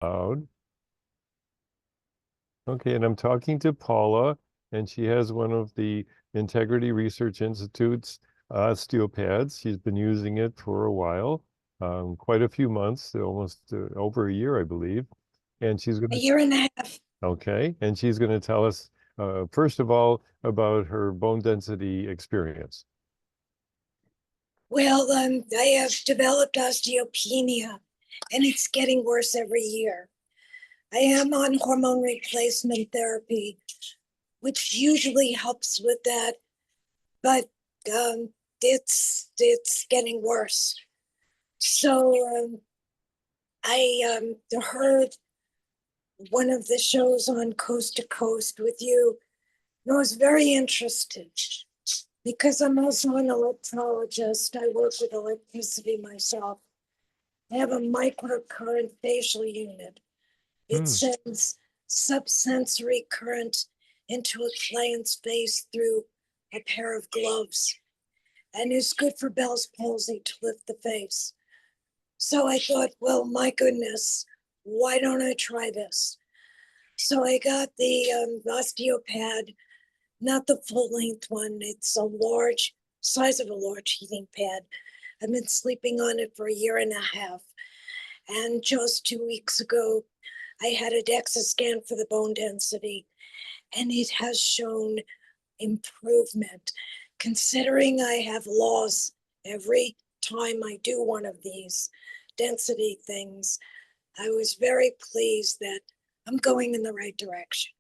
Loud. Okay, and I'm talking to Paula, and she has one of the Integrity Research Institute's OsteoPads. She's been using it for a while, quite a few months, almost over a year, I believe. And she's going A to, year and a half. okay, and she's going to tell us, first of all, about her bone density experience. Well, I have developed osteopenia, and it's getting worse every year. I am on hormone replacement therapy, which usually helps with that, but it's getting worse. So I heard one of the shows on Coast to Coast with you, and I was very interested because I'm also an electrologist. I work with electricity myself. I have a microcurrent facial unit. It Hmm. sends subsensory current into a client's face through a pair of gloves and is good for Bell's palsy to lift the face. So I thought, well, my goodness, why don't I try this? So I got the OsteoPad, not the full length one. It's a large, size of a large heating pad. I've been sleeping on it for a year and a half. And just 2 weeks ago, I had a DEXA scan for the bone density, and it has shown improvement. Considering I have loss every time I do one of these density things, I was very pleased that I'm going in the right direction.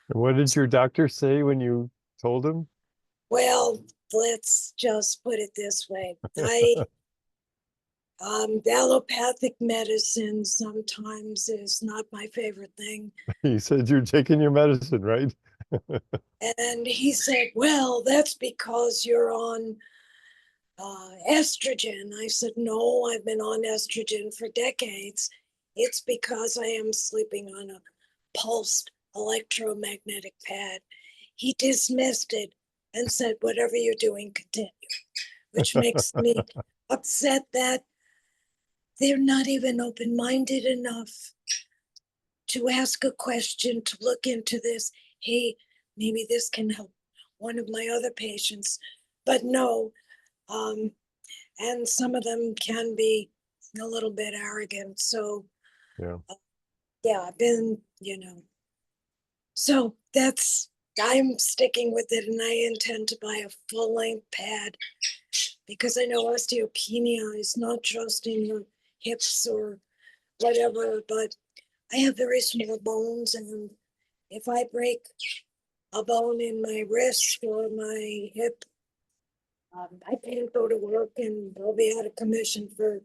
And what did your doctor say when you told him? Well, let's just put it this way. I allopathic medicine sometimes is not my favorite thing. He said you're taking your medicine, right? And he said, well, that's because you're on estrogen. I said, no, I've been on estrogen for decades. It's because I am sleeping on a pulsed electromagnetic pad. He dismissed it and said, whatever you're doing, continue, which makes me upset that they're not even open minded enough to ask a question, to look into this. Hey, maybe this can help one of my other patients. But no, um, and some of them can be a little bit arrogant. So, Yeah. yeah, I've been. So I'm sticking with it, and I intend to buy a full length pad because I know osteopenia is not just in your hips or whatever, but I have very small bones, and if I break a bone in my wrist or my hip, I can't go to work and I'll be out of commission for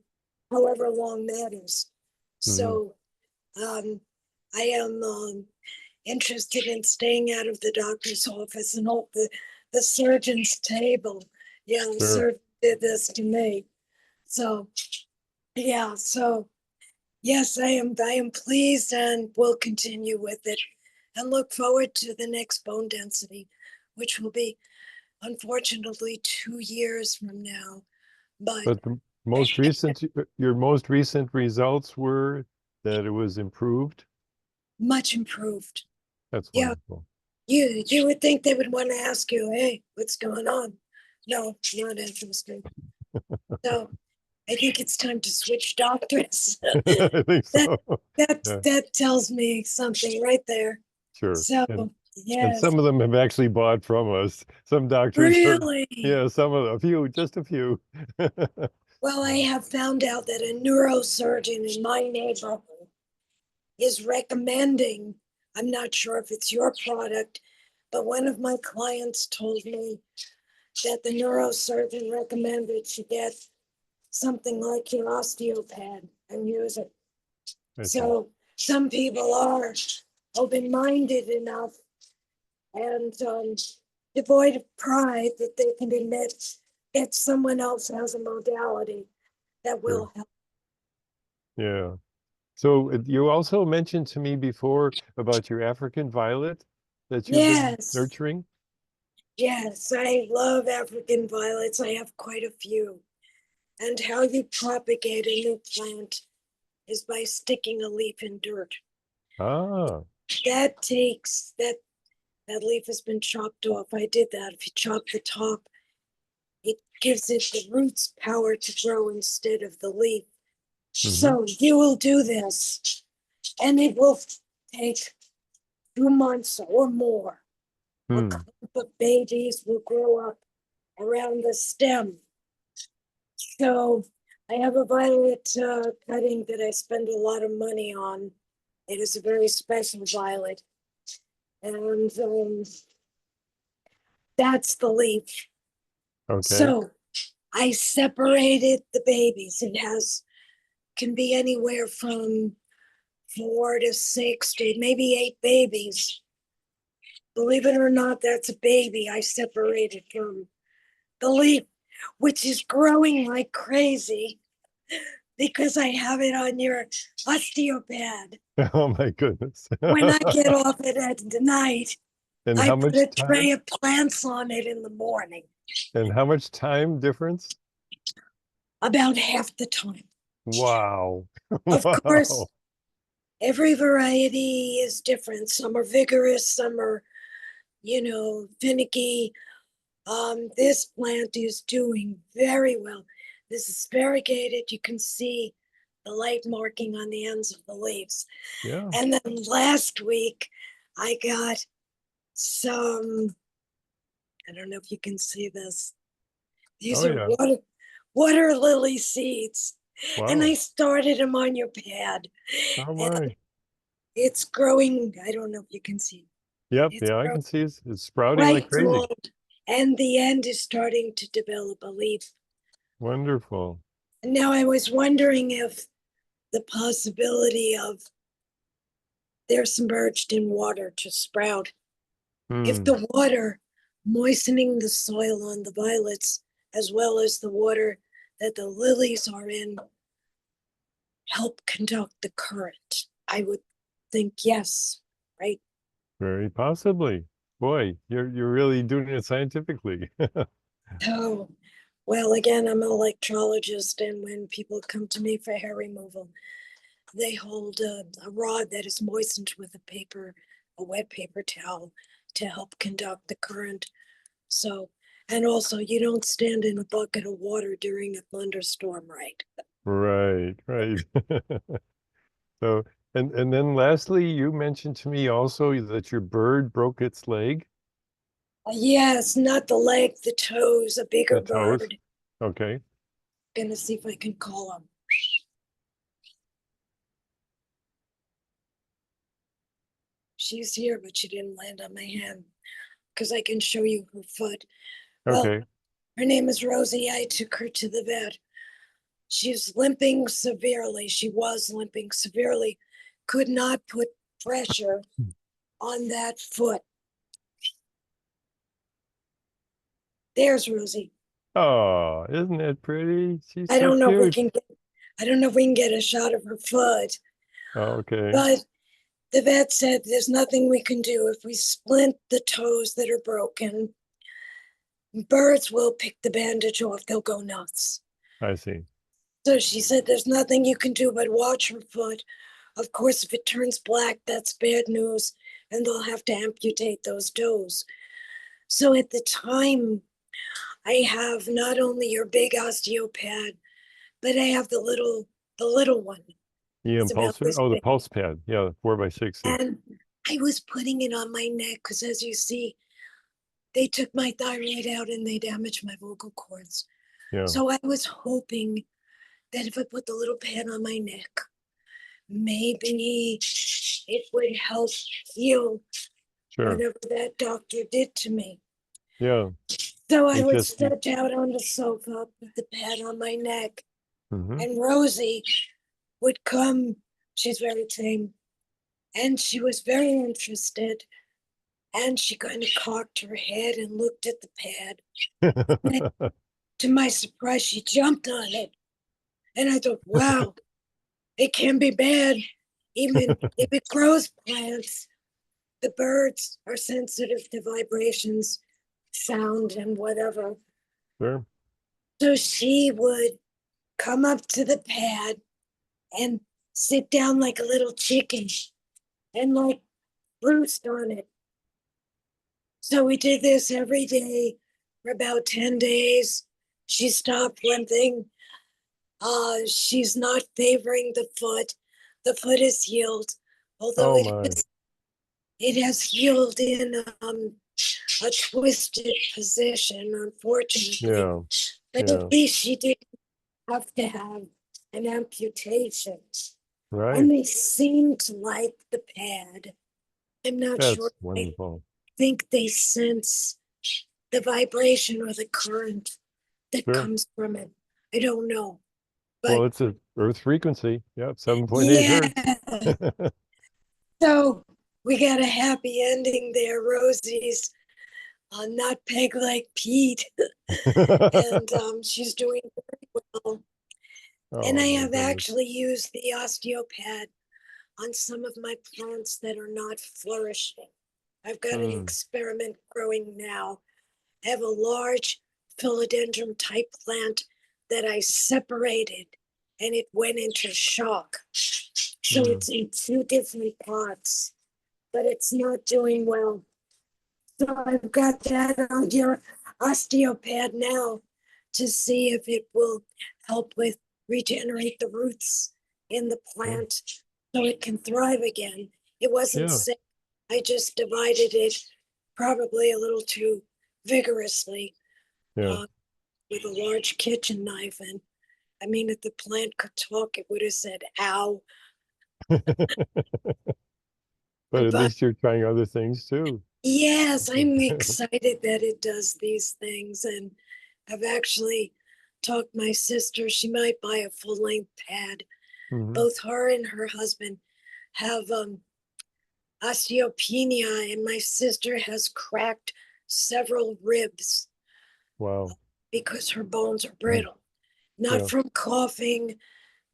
however long that is. Hmm. So um, I am interested in staying out of the doctor's office and off the surgeon's table. Yeah, the Sure. surgeon did this to me. So yeah, so yes, I am pleased and will continue with it and look forward to the next bone density, which will be unfortunately 2 years from now. But But the most recent, your most recent results were that it was improved. much improved. That's Yeah, wonderful. you would think they would want to ask you, hey, what's going on? No, not interested. So I think it's time to switch doctors. I think that so. that Yeah, that tells me something right there. sure. So And yes, some of them have actually bought from us. Some doctors are, really. yeah, some of a few, just a few. Well, I have found out that a neurosurgeon in my neighborhood is recommending, I'm not sure if it's your product, but one of my clients told me that the neurosurgeon recommended she get something like your OsteoPad and use it. I see. So some people are open-minded enough and devoid of pride that they can admit that someone else has a modality that Sure. will help. Yeah. So you also mentioned to me before about your African violet that you've been Yes, nurturing. yes, I love African violets. I have quite a few. And how you propagate a new plant is by sticking a leaf in dirt. Ah, That takes that leaf has been chopped off. I did that. If you chop the top, it gives it the roots power to grow instead of the leaf. So you will do this, and it will take 2 months or more. A clump of babies will grow up around the stem. So I have a violet cutting that I spend a lot of money on. It is a very special violet. And that's the leaf. okay. So I separated the babies. It can be anywhere from 4 to 6 to maybe 8 babies. Believe it or not, that's a baby I separated from the leaf, which is growing like crazy because I have it on your OsteoPad. Oh my goodness. When I get off it at night, And I how put much a time? tray of plants on it in the morning, And how much time difference? about half the time. Wow. Of course, Wow. every variety is different. Some are vigorous, some are, finicky. This plant is doing very well. This is variegated. You can see the light marking on the ends of the leaves. Yeah. And then last week, I got some, I don't know if you can see this. These Oh are yeah. water lily seeds. And I Wow. started them on your pad. Oh And my. it's growing. I don't know if you can see. Yep. It's Yeah, I growing can see it's sprouting like quite crazy. tall. And the end is starting to develop a leaf. Wonderful. And now I was wondering if the possibility of they're submerged in water to sprout. If Hmm. the water moistening the soil on the violets, as well as the water that the lilies are in, help conduct the current, I would think yes, right? Very possibly. Boy, you're really doing it scientifically. Oh, well, again, I'm an electrologist, and when people come to me for hair removal, they hold a rod that is moistened with a wet paper towel to help conduct the current. So, and also you don't stand in a bucket of water during a thunderstorm, right? Right, right. So, and then lastly, you mentioned to me also that your bird broke its leg, Yes, not the leg, the toes, a bigger the toes. bird. Okay. Gonna see if I can call him. She's here, but she didn't land on my hand because I can show you her foot. Well, Okay. her name is Rosie. I took her to the vet. She's limping severely. She was limping severely. Could not put pressure on that foot. There's Rosie. Oh, isn't it pretty? She's I so don't know if we cute. can get, I don't know if we can get a shot of her foot, Okay. but the vet said there's nothing we can do. If we splint the toes that are broken, birds will pick the bandage off. They'll go nuts. I see. So she said there's nothing you can do but watch her foot. Of course, if it turns black, that's bad news, and they'll have to amputate those toes. So at the time, I have not only your big osteopad, but I have the little one. The It's about impulsor? this Oh, the big. pulse pad. Yeah, 4x6. Yeah. And I was putting it on my neck because, as you see, they took my thyroid out and they damaged my vocal cords. Yeah. So I was hoping that if I put the little pad on my neck, maybe it would help heal Sure. whatever that doctor did to me. Yeah. So I It would just you. stretch out on the sofa with the pad on my neck, Hmm. and Rosie would come. She's very tame, and she was very interested. And she kind of cocked her head and looked at the pad. And to my surprise, she jumped on it. And I thought, wow, it can be bad. Even if it grows plants, the birds are sensitive to vibrations, sound, and whatever. Sure. So she would come up to the pad and sit down like a little chicken and like roost on it. So we did this every day for about 10 days. She stopped limping. She's not favoring the foot. The foot is healed, although Oh my. it has healed in a twisted position, unfortunately. Yeah. But Yeah. at least she didn't have to have an amputation. Right. And they seem to like the pad. I'm not sure. That's I wonderful. think they sense the vibration or the current that Sure. comes from it. I don't know. Well, But it's a Earth frequency. Yep, 7.8 yeah, hertz. so we got a happy ending there. Rosie's not peg like Pete, and she's doing very well. And Oh I my have goodness. actually used the OsteoPad on some of my plants that are not flourishing. I've got an Mm, experiment growing now. I have a large philodendron type plant that I separated and it went into shock. So mm. it's in two different pots, but it's not doing well. So I've got that on your OsteoPad now to see if it will help with regenerate the roots in the Yeah. plant so it can thrive again. It wasn't Yeah. sick. I just divided it probably a little too vigorously Yeah. uh, with a large kitchen knife. And I mean, if the plant could talk, it would have said, ow. But at But least you're trying other things too. yes, I'm excited that it does these things. And I've actually talked my sister, she might buy a full length pad. Hmm. Both her and her husband have osteopenia, and my sister has cracked several ribs Wow. because her bones are brittle, not Yeah. from coughing,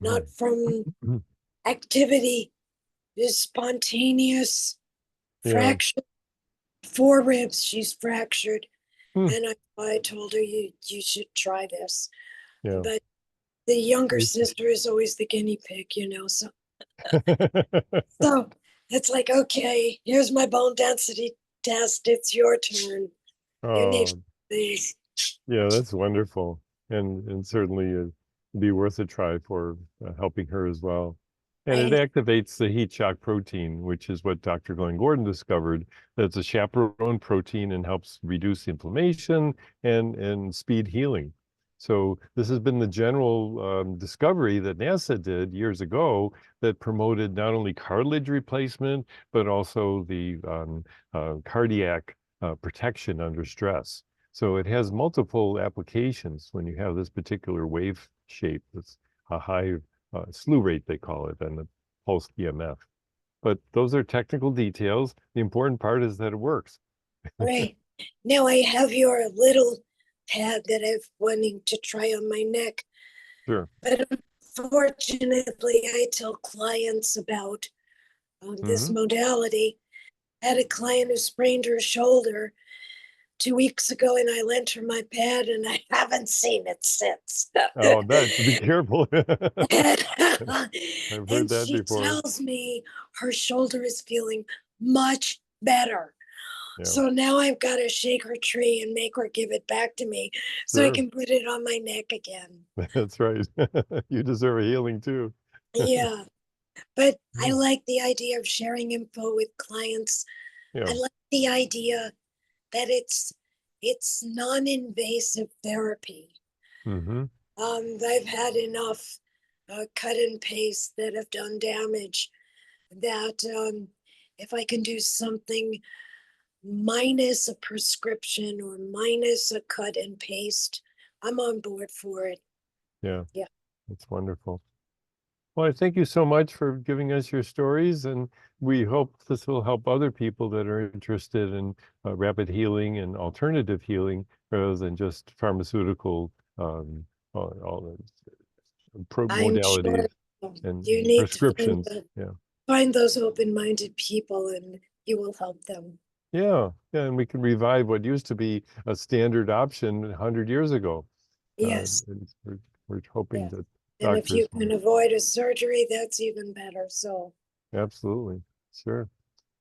not from Mm. activity, just spontaneous Yeah. fracture. Four ribs she's fractured, Mm. and I told her you should try this. Yeah. But the younger We- sister is always the guinea pig, so it's like, okay, here's my bone density test. It's your turn. You need Oh, these. yeah, that's wonderful. And certainly be worth a try for helping her as well. And it Right. activates the heat shock protein, which is what Dr. Glenn Gordon discovered. That's a chaperone protein and helps reduce inflammation and speed healing. So this has been the general discovery that NASA did years ago that promoted not only cartilage replacement, but also the cardiac protection under stress. So it has multiple applications when you have this particular wave shape. It's a high slew rate, they call it, and the pulse EMF. But those are technical details. The important part is that it works. Right. Now I have your little pad that I've wanting to try on my neck, Sure. but unfortunately, I tell clients about this Hmm. modality. I had a client who sprained her shoulder 2 weeks ago, and I lent her my pad, and I haven't seen it since. Oh, that be careful. and, I've heard and that she before. tells me her shoulder is feeling much better. Yeah, So now I've got to shake her tree and make her give it back to me so I sure. can put it on my neck again. That's right. You deserve a healing too. Yeah, but I Yeah. like the idea of sharing info with clients. I Yeah. like the idea that it's non-invasive therapy. Hmm. I've had enough cut and paste that have done damage that if I can do something minus a prescription or minus a cut and paste, I'm on board for it. Yeah, Yeah. that's wonderful. Well, I thank you so much for giving us your stories, and we hope this will help other people that are interested in rapid healing and alternative healing rather than just pharmaceutical all the I'm sure modalities and you need to prescriptions. Yeah. find those open-minded people and you will help them. Yeah. Yeah. And we can revive what used to be a standard option 100 years ago. Yes. And we're hoping Yeah. that And if you doctors. can avoid a surgery, that's even better. So Absolutely. Sure.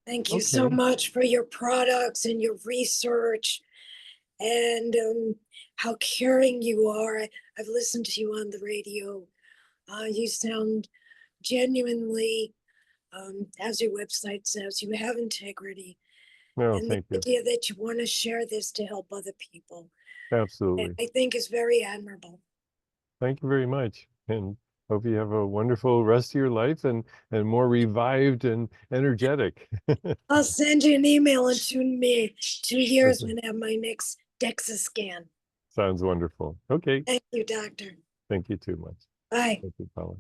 thank you so Okay. much for your products and your research and how caring you are. I've listened to you on the radio. You sound genuinely, as your website says, you have integrity. No, And the thank you. idea that you want to share this to help other people, Absolutely. I think is very admirable. Thank you very much. And hope you have a wonderful rest of your life and more revived and energetic. I'll send you an email in 2 years Okay. when I have my next DEXA scan. Sounds wonderful. Okay. Thank you, doctor. Thank you too much. Bye. Thank you, Paula.